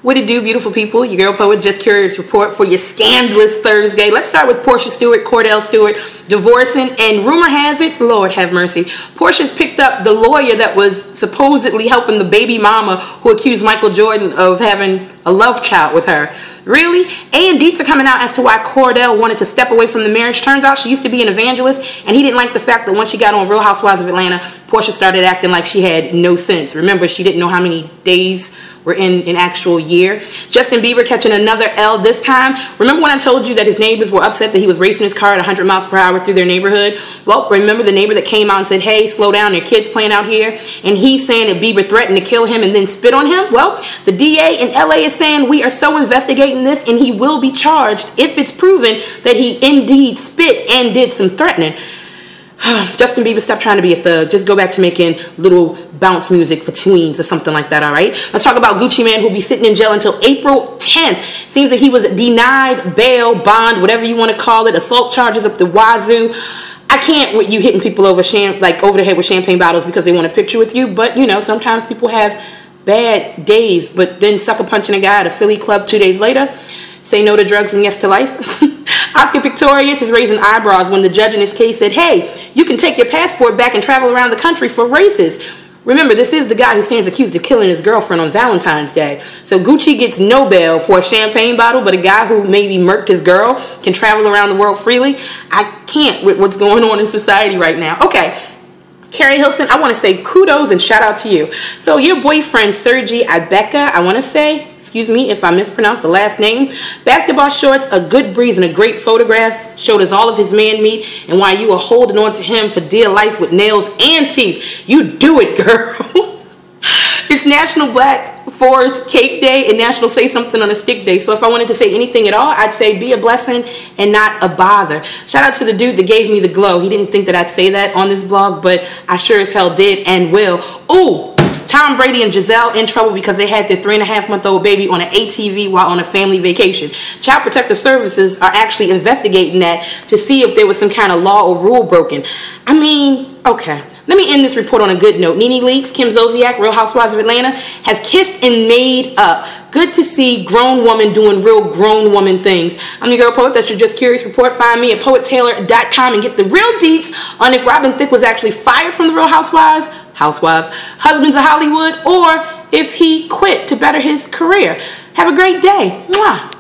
What it do, beautiful people? Your girl poet, Just Curious report for your scandalous Thursday. Let's start with Portia Stewart, Cordell Stewart divorcing, and rumor has it, Lord have mercy, Portia's picked up the lawyer that was supposedly helping the baby mama who accused Michael Jordan of having a love child with her. Really? And deets are coming out as to why Cordell wanted to step away from the marriage. Turns out she used to be an evangelist, and he didn't like the fact that once she got on Real Housewives of Atlanta, Portia started acting like she had no sense. Remember, she didn't know how many days were in an actual year. Justin Bieber catching another L this time. Remember when I told you that his neighbors were upset that he was racing his car at 100 miles per hour through their neighborhood? Well, remember the neighbor that came out and said, hey, slow down, there are kids playing out here? And he's saying that Bieber threatened to kill him and then spit on him? Well, the DA in LA is saying we are so investigating this and he will be charged if it's proven that he indeed spit and did some threatening. Justin Bieber, stop trying to be a thug. Just go back to making little bounce music for tweens or something like that, all right? Let's talk about Gucci Mane, who'll be sitting in jail until April 10th. Seems that he was denied bail, bond, whatever you want to call it, assault charges up the wazoo. I can't with you hitting people over over the head with champagne bottles because they want a picture with you, but, you know, sometimes people have bad days, but then sucker punching a guy at a Philly club 2 days later. Say no to drugs and yes to life. Oscar Pistorius is raising eyebrows when the judge in his case said, hey, you can take your passport back and travel around the country for races. Remember, this is the guy who stands accused of killing his girlfriend on Valentine's Day. So Gucci gets no bail for a champagne bottle, but a guy who maybe murked his girl can travel around the world freely. I can't with what's going on in society right now. Okay. Carrie Hilson, I want to say kudos and shout out to you. So your boyfriend, Sergi Ibeka, I want to say, excuse me if I mispronounced the last name, basketball shorts, a good breeze, and a great photograph showed us all of his man meat and why you are holding on to him for dear life with nails and teeth. You do it, girl. It's National Black Forest Cake Day and National Say Something on a Stick Day. So if I wanted to say anything at all, I'd say be a blessing and not a bother. Shout out to the dude that gave me the glow. He didn't think that I'd say that on this blog, but I sure as hell did and will. Ooh, Tom Brady and Giselle in trouble because they had their 3.5-month-old baby on an ATV while on a family vacation. Child Protective Services are actually investigating that to see if there was some kind of law or rule broken. I mean, okay. Let me end this report on a good note. Nene Leakes, Kim Zolciak, Real Housewives of Atlanta have kissed and made up. Good to see grown woman doing real grown woman things. I'm your girl poet. That's your Just Curious report. Find me at poettaylor.com and get the real deets on if Robin Thicke was actually fired from the Real Housewives, Husbands of Hollywood, or if he quit to better his career. Have a great day. Mwah.